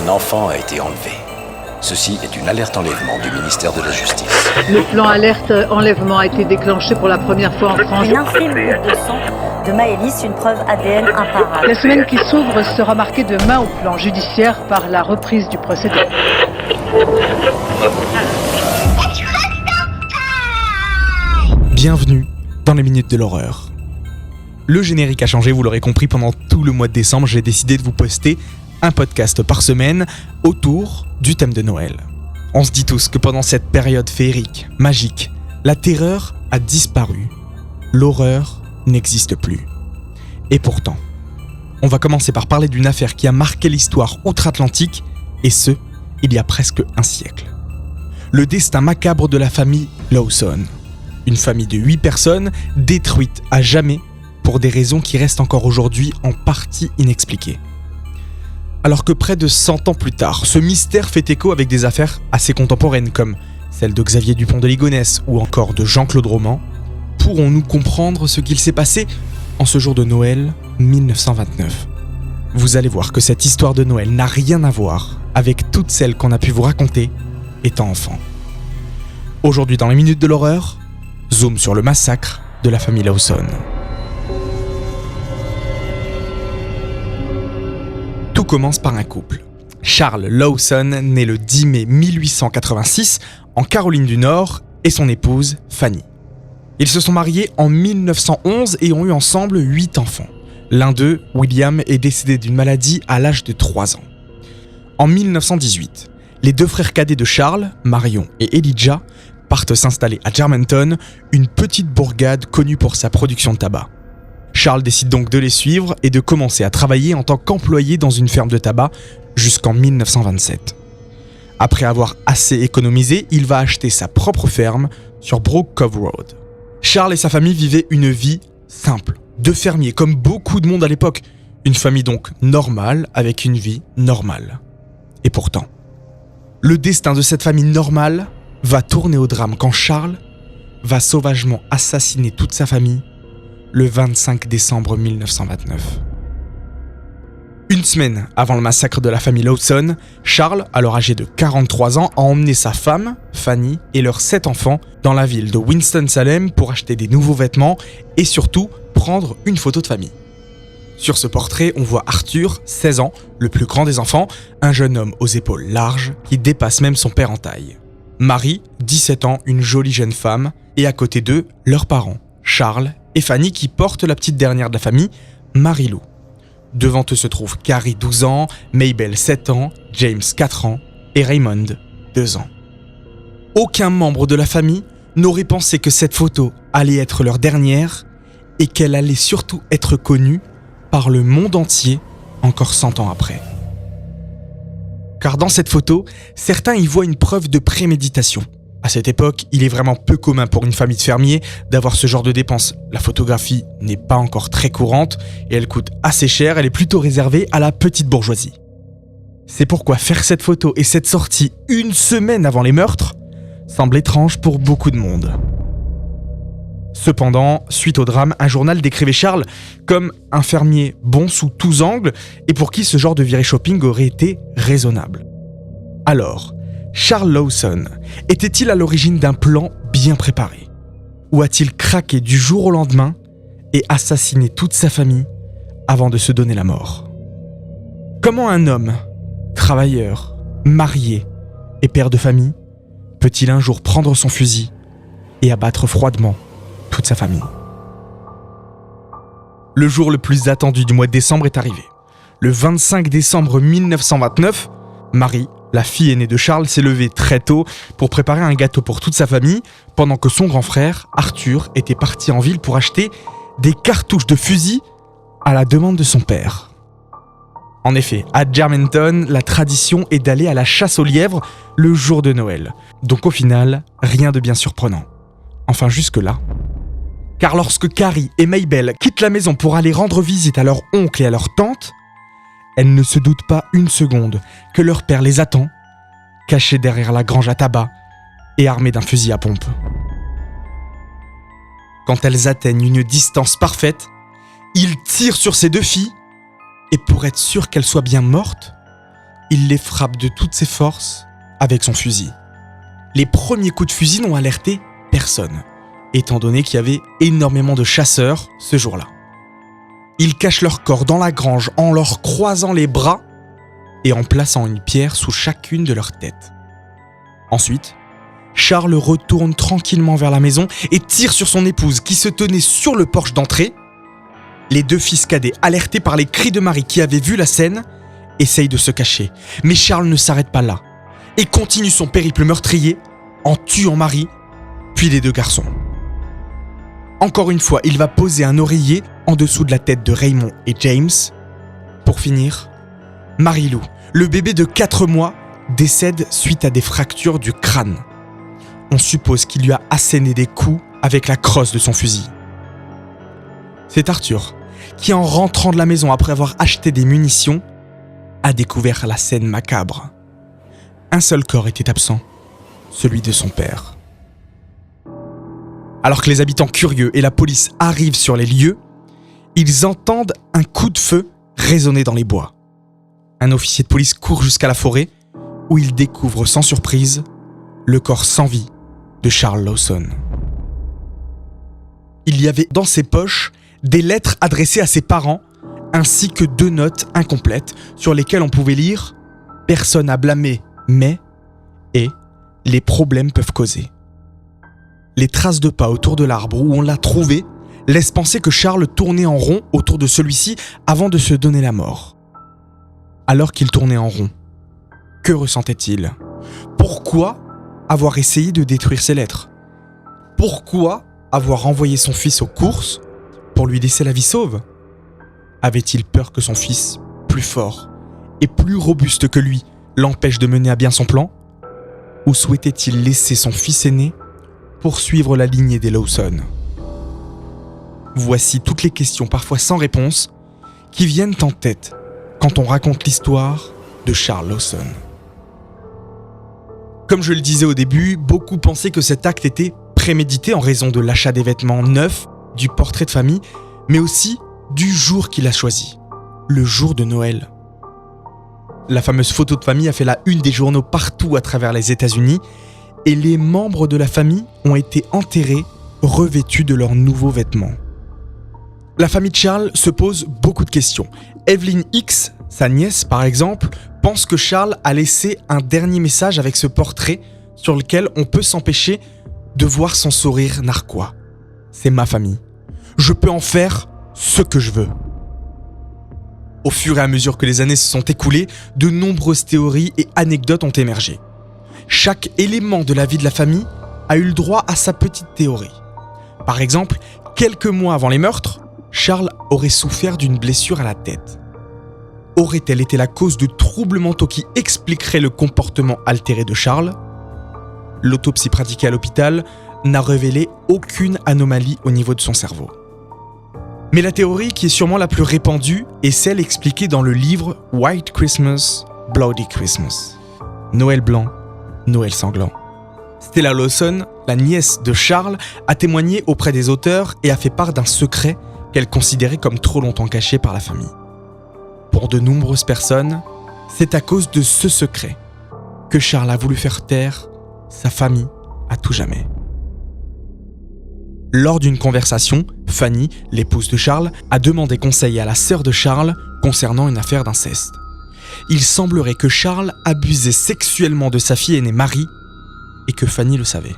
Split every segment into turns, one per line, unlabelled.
Un enfant a été enlevé. Ceci est une alerte enlèvement du ministère de la Justice.
Le plan alerte enlèvement a été déclenché pour la première fois en France.
Une infime goutte de sang de Maëlys, une preuve ADN imparable.
La semaine qui s'ouvre sera marquée de main au plan judiciaire par la reprise du procédé.
Bienvenue dans les Minutes de l'Horreur. Le générique a changé, vous l'aurez compris, pendant tout le mois de décembre, j'ai décidé de vous poster un podcast par semaine autour du thème de Noël. On se dit tous que pendant cette période féerique, magique, la terreur a disparu. L'horreur n'existe plus. Et pourtant, on va commencer par parler d'une affaire qui a marqué l'histoire outre-Atlantique, et ce, il y a presque un siècle. Le destin macabre de la famille Lawson. Une famille de 8 personnes détruite à jamais pour des raisons qui restent encore aujourd'hui en partie inexpliquées. Alors que près de 100 ans plus tard, ce mystère fait écho avec des affaires assez contemporaines comme celle de Xavier Dupont de Ligonnès ou encore de Jean-Claude Roman, pourrons-nous comprendre ce qu'il s'est passé en ce jour de Noël 1929 ? Vous allez voir que cette histoire de Noël n'a rien à voir avec toutes celles qu'on a pu vous raconter étant enfant. Aujourd'hui dans les Minutes de l'Horreur, zoom sur le massacre de la famille Lawson. Tout commence par un couple. Charles Lawson, né le 10 mai 1886 en Caroline du Nord, et son épouse Fanny. Ils se sont mariés en 1911 et ont eu ensemble 8 enfants. L'un d'eux, William, est décédé d'une maladie à l'âge de 3 ans. En 1918, les 2 frères cadets de Charles, Marion et Elijah, partent s'installer à Germantown, une petite bourgade connue pour sa production de tabac. Charles décide donc de les suivre et de commencer à travailler en tant qu'employé dans une ferme de tabac jusqu'en 1927. Après avoir assez économisé, il va acheter sa propre ferme sur Brook Cove Road. Charles et sa famille vivaient une vie simple, de fermiers comme beaucoup de monde à l'époque. Une famille donc normale avec une vie normale. Et pourtant, le destin de cette famille normale va tourner au drame quand Charles va sauvagement assassiner toute sa famille le 25 décembre 1929. Une semaine avant le massacre de la famille Lawson, Charles, alors âgé de 43 ans, a emmené sa femme, Fanny, et leurs 7 enfants dans la ville de Winston-Salem pour acheter des nouveaux vêtements et surtout prendre une photo de famille. Sur ce portrait, on voit Arthur, 16 ans, le plus grand des enfants, un jeune homme aux épaules larges qui dépasse même son père en taille. Marie, 17 ans, une jolie jeune femme, et à côté d'eux, leurs parents, Charles et Fanny qui portent la petite dernière de la famille, Marie-Lou. Devant eux se trouvent Carrie, 12 ans, Mabel, 7 ans, James, 4 ans et Raymond, 2 ans. Aucun membre de la famille n'aurait pensé que cette photo allait être leur dernière et qu'elle allait surtout être connue par le monde entier encore 100 ans après. Car dans cette photo, certains y voient une preuve de préméditation. À cette époque, il est vraiment peu commun pour une famille de fermiers d'avoir ce genre de dépenses. La photographie n'est pas encore très courante et elle coûte assez cher, elle est plutôt réservée à la petite bourgeoisie. C'est pourquoi faire cette photo et cette sortie une semaine avant les meurtres semble étrange pour beaucoup de monde. Cependant, suite au drame, un journal décrivait Charles comme un fermier bon sous tous angles et pour qui ce genre de virée shopping aurait été raisonnable. Alors, Charles Lawson était-il à l'origine d'un plan bien préparé ? Ou a-t-il craqué du jour au lendemain et assassiné toute sa famille avant de se donner la mort ? Comment un homme, travailleur, marié et père de famille, peut-il un jour prendre son fusil et abattre froidement toute sa famille ? Le jour le plus attendu du mois de décembre est arrivé. Le 25 décembre 1929, Marie, la fille aînée de Charles, s'est levée très tôt pour préparer un gâteau pour toute sa famille, pendant que son grand frère, Arthur, était parti en ville pour acheter des cartouches de fusil à la demande de son père. En effet, à Germantown, la tradition est d'aller à la chasse aux lièvres le jour de Noël. Donc au final, rien de bien surprenant. Enfin jusque-là. Car lorsque Carrie et Mabel quittent la maison pour aller rendre visite à leur oncle et à leur tante, elles ne se doutent pas une seconde que leur père les attend, cachés derrière la grange à tabac et armés d'un fusil à pompe. Quand elles atteignent une distance parfaite, il tire sur ses 2 filles et pour être sûr qu'elles soient bien mortes, il les frappe de toutes ses forces avec son fusil. Les premiers coups de fusil n'ont alerté personne, étant donné qu'il y avait énormément de chasseurs ce jour-là. Ils cachent leur corps dans la grange en leur croisant les bras et en plaçant une pierre sous chacune de leurs têtes. Ensuite, Charles retourne tranquillement vers la maison et tire sur son épouse qui se tenait sur le porche d'entrée. Les deux fils cadets, alertés par les cris de Marie qui avait vu la scène, essayent de se cacher. Mais Charles ne s'arrête pas là et continue son périple meurtrier en tuant Marie, puis les deux garçons. Encore une fois, il va poser un oreiller en dessous de la tête de Raymond et James. Pour finir, Marie-Lou, le bébé de 4 mois, décède suite à des fractures du crâne. On suppose qu'il lui a asséné des coups avec la crosse de son fusil. C'est Arthur qui, en rentrant de la maison après avoir acheté des munitions, a découvert la scène macabre. Un seul corps était absent, celui de son père. Alors que les habitants curieux et la police arrivent sur les lieux, ils entendent un coup de feu résonner dans les bois. Un officier de police court jusqu'à la forêt où il découvre sans surprise le corps sans vie de Charles Lawson. Il y avait dans ses poches des lettres adressées à ses parents ainsi que 2 notes incomplètes sur lesquelles on pouvait lire « Personne à blâmer, mais… » et « Les problèmes peuvent causer ». Les traces de pas autour de l'arbre où on l'a trouvé laissent penser que Charles tournait en rond autour de celui-ci avant de se donner la mort. Alors qu'il tournait en rond, que ressentait-il ? Pourquoi avoir essayé de détruire ses lettres ? Pourquoi avoir envoyé son fils aux courses pour lui laisser la vie sauve ? Avait-il peur que son fils, plus fort et plus robuste que lui, l'empêche de mener à bien son plan ? Ou souhaitait-il laisser son fils aîné poursuivre la lignée des Lawson ? Voici toutes les questions, parfois sans réponse, qui viennent en tête quand on raconte l'histoire de Charles Lawson. Comme je le disais au début, beaucoup pensaient que cet acte était prémédité en raison de l'achat des vêtements neufs, du portrait de famille, mais aussi du jour qu'il a choisi, le jour de Noël. La fameuse photo de famille a fait la une des journaux partout à travers les États-Unis et les membres de la famille ont été enterrés revêtus de leurs nouveaux vêtements. La famille de Charles se pose beaucoup de questions. Evelyn Hicks, sa nièce par exemple, pense que Charles a laissé un dernier message avec ce portrait sur lequel on peut s'empêcher de voir son sourire narquois. C'est ma famille. Je peux en faire ce que je veux. Au fur et à mesure que les années se sont écoulées, de nombreuses théories et anecdotes ont émergé. Chaque élément de la vie de la famille a eu le droit à sa petite théorie. Par exemple, quelques mois avant les meurtres, Charles aurait souffert d'une blessure à la tête. Aurait-elle été la cause de troubles mentaux qui expliqueraient le comportement altéré de Charles ? L'autopsie pratiquée à l'hôpital n'a révélé aucune anomalie au niveau de son cerveau. Mais la théorie qui est sûrement la plus répandue est celle expliquée dans le livre White Christmas, Bloody Christmas. Noël blanc, Noël sanglant. Stella Lawson, la nièce de Charles, a témoigné auprès des auteurs et a fait part d'un secret qu'elle considérait comme trop longtemps caché par la famille. Pour de nombreuses personnes, c'est à cause de ce secret que Charles a voulu faire taire sa famille à tout jamais. Lors d'une conversation, Fanny, l'épouse de Charles, a demandé conseil à la sœur de Charles concernant une affaire d'inceste. Il semblerait que Charles abusait sexuellement de sa fille aînée Marie et que Fanny le savait.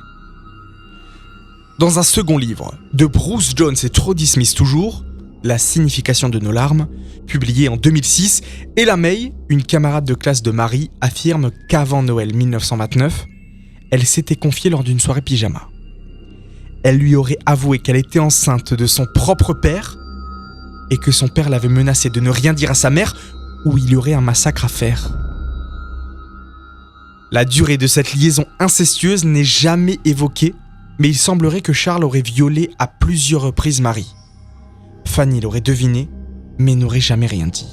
Dans un second livre, de Bruce Jones et Trody Smith toujours, La signification de nos larmes, publié en 2006, Ella May, une camarade de classe de Marie, affirme qu'avant Noël 1929, elle s'était confiée lors d'une soirée pyjama. Elle lui aurait avoué qu'elle était enceinte de son propre père et que son père l'avait menacée de ne rien dire à sa mère ou il y aurait un massacre à faire. La durée de cette liaison incestueuse n'est jamais évoquée, mais il semblerait que Charles aurait violé à plusieurs reprises Marie. Fanny l'aurait deviné, mais n'aurait jamais rien dit.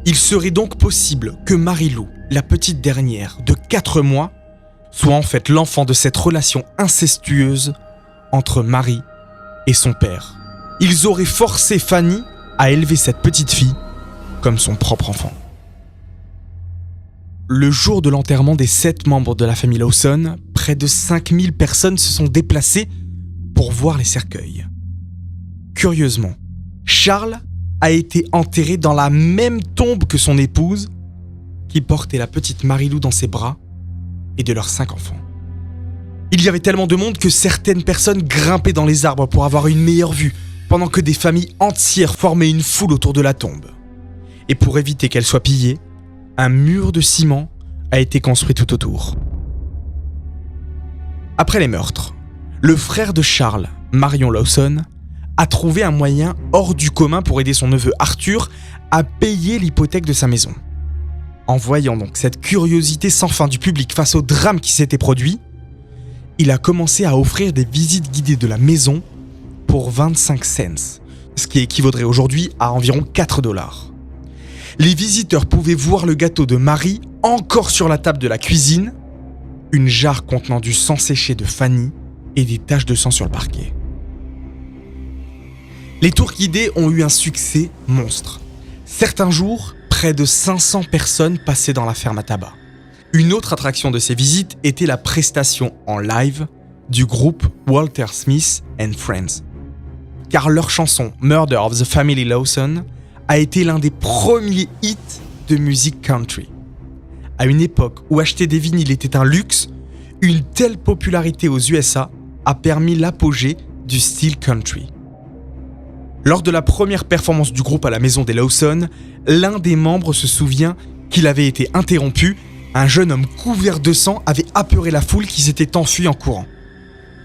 Il serait donc possible que Marie-Lou, la petite dernière de 4 mois, soit en fait l'enfant de cette relation incestueuse entre Marie et son père. Ils auraient forcé Fanny à élever cette petite fille comme son propre enfant. le jour de l'enterrement des 7 membres de la famille Lawson, près de 5000 personnes se sont déplacées pour voir les cercueils. Curieusement, Charles a été enterré dans la même tombe que son épouse, qui portait la petite Marie-Lou dans ses bras, et de leurs 5 enfants. Il y avait tellement de monde que certaines personnes grimpaient dans les arbres pour avoir une meilleure vue, pendant que des familles entières formaient une foule autour de la tombe. Et pour éviter qu'elle soit pillée, un mur de ciment a été construit tout autour. Après les meurtres, le frère de Charles, Marion Lawson, a trouvé un moyen hors du commun pour aider son neveu Arthur à payer l'hypothèque de sa maison. En voyant donc cette curiosité sans fin du public face au drame qui s'était produit, il a commencé à offrir des visites guidées de la maison pour 25 cents, ce qui équivaudrait aujourd'hui à environ 4 $. Les visiteurs pouvaient voir le gâteau de Marie encore sur la table de la cuisine, une jarre contenant du sang séché de Fanny et des taches de sang sur le parquet. Les tours guidées ont eu un succès monstre. Certains jours, près de 500 personnes passaient dans la ferme à tabac. Une autre attraction de ces visites était la prestation en live du groupe Walter Smith and Friends. Car leur chanson Murder of the Family Lawson a été l'un des premiers hits de musique country. À une époque où acheter des vinyles était un luxe, une telle popularité aux USA a permis l'apogée du style country. Lors de la première performance du groupe à la maison des Lawson, l'un des membres se souvient qu'il avait été interrompu. Un jeune homme couvert de sang avait apeuré la foule qui s'était enfuie en courant.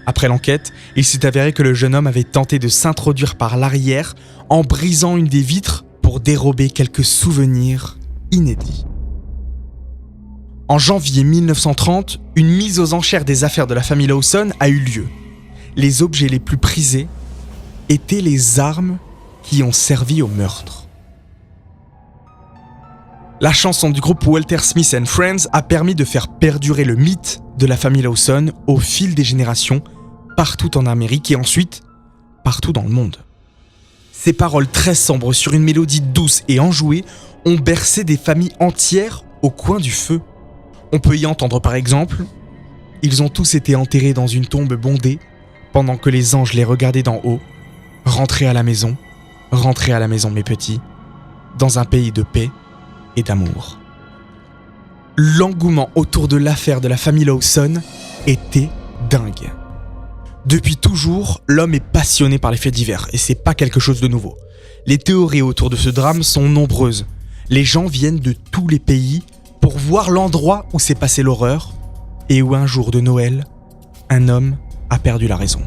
Après l'enquête, il s'est avéré que le jeune homme avait tenté de s'introduire par l'arrière en brisant une des vitres pour dérober quelques souvenirs inédits. En janvier 1930, une mise aux enchères des affaires de la famille Lawson a eu lieu. Les objets les plus prisés étaient les armes qui ont servi au meurtre. La chanson du groupe Walter Smith and Friends a permis de faire perdurer le mythe de la famille Lawson au fil des générations, partout en Amérique et ensuite partout dans le monde. Ces paroles très sombres sur une mélodie douce et enjouée ont bercé des familles entières au coin du feu. On peut y entendre par exemple « Ils ont tous été enterrés dans une tombe bondée pendant que les anges les regardaient d'en haut. Rentrez à la maison mes petits, dans un pays de paix et d'amour. » L'engouement autour de l'affaire de la famille Lawson était dingue. Depuis toujours, l'homme est passionné par les faits divers et c'est pas quelque chose de nouveau. Les théories autour de ce drame sont nombreuses. Les gens viennent de tous les pays pour voir l'endroit où s'est passée l'horreur et où un jour de Noël, un homme a perdu la raison.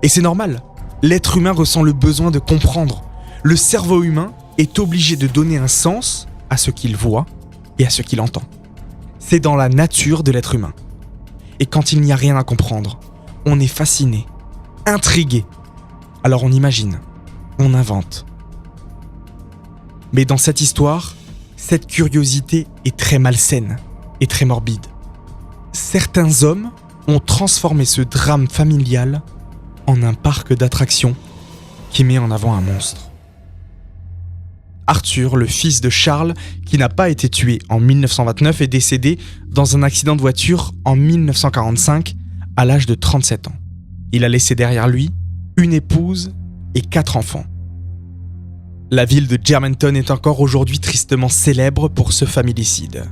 Et c'est normal, l'être humain ressent le besoin de comprendre. Le cerveau humain est obligé de donner un sens à ce qu'il voit et à ce qu'il entend. C'est dans la nature de l'être humain. Et quand il n'y a rien à comprendre, on est fasciné, intrigué. Alors on imagine, on invente. Mais dans cette histoire, cette curiosité est très malsaine et très morbide. Certains hommes ont transformé ce drame familial en un parc d'attractions qui met en avant un monstre. Arthur, le fils de Charles, qui n'a pas été tué en 1929, est décédé dans un accident de voiture en 1945 à l'âge de 37 ans. Il a laissé derrière lui une épouse et 4 enfants. La ville de Germantown est encore aujourd'hui tristement célèbre pour ce familicide.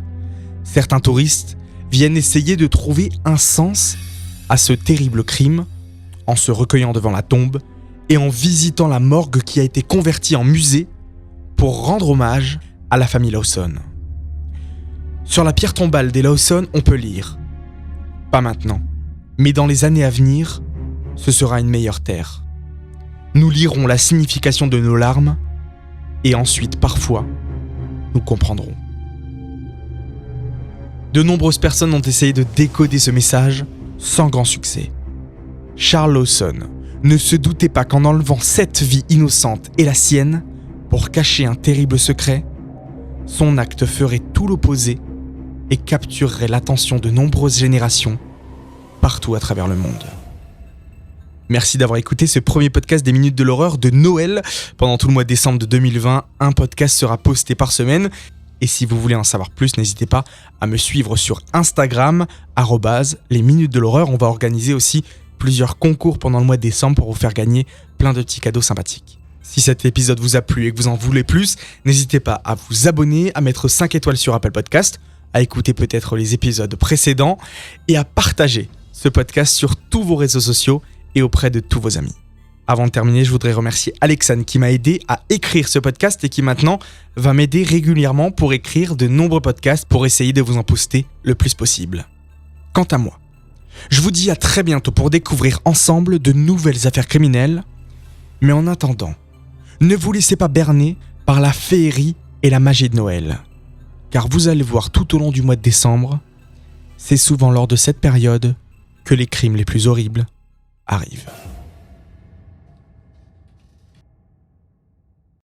Certains touristes viennent essayer de trouver un sens à ce terrible crime en se recueillant devant la tombe et en visitant la morgue qui a été convertie en musée pour rendre hommage à la famille Lawson. Sur la pierre tombale des Lawson, on peut lire « Pas maintenant, mais dans les années à venir, ce sera une meilleure terre. Nous lirons la signification de nos larmes et ensuite, parfois, nous comprendrons. » De nombreuses personnes ont essayé de décoder ce message sans grand succès. Charles Lawson ne se doutait pas qu'en enlevant 7 vies innocentes et la sienne pour cacher un terrible secret, son acte ferait tout l'opposé et capturerait l'attention de nombreuses générations partout à travers le monde. Merci d'avoir écouté ce premier podcast des Minutes de l'Horreur de Noël. Pendant tout le mois de décembre de 2020, un podcast sera posté par semaine. Et si vous voulez en savoir plus, n'hésitez pas à me suivre sur Instagram, @les minutes de l'horreur. On va organiser aussi plusieurs concours pendant le mois de décembre pour vous faire gagner plein de petits cadeaux sympathiques. Si cet épisode vous a plu et que vous en voulez plus, n'hésitez pas à vous abonner, à mettre 5 étoiles sur Apple Podcast, à écouter peut-être les épisodes précédents et à partager ce podcast sur tous vos réseaux sociaux et auprès de tous vos amis. Avant de terminer, je voudrais remercier Alexandre qui m'a aidé à écrire ce podcast et qui maintenant va m'aider régulièrement pour écrire de nombreux podcasts pour essayer de vous en poster le plus possible. Quant à moi, je vous dis à très bientôt pour découvrir ensemble de nouvelles affaires criminelles. Mais en attendant, ne vous laissez pas berner par la féerie et la magie de Noël. Car vous allez voir tout au long du mois de décembre, c'est souvent lors de cette période que les crimes les plus horribles arrivent.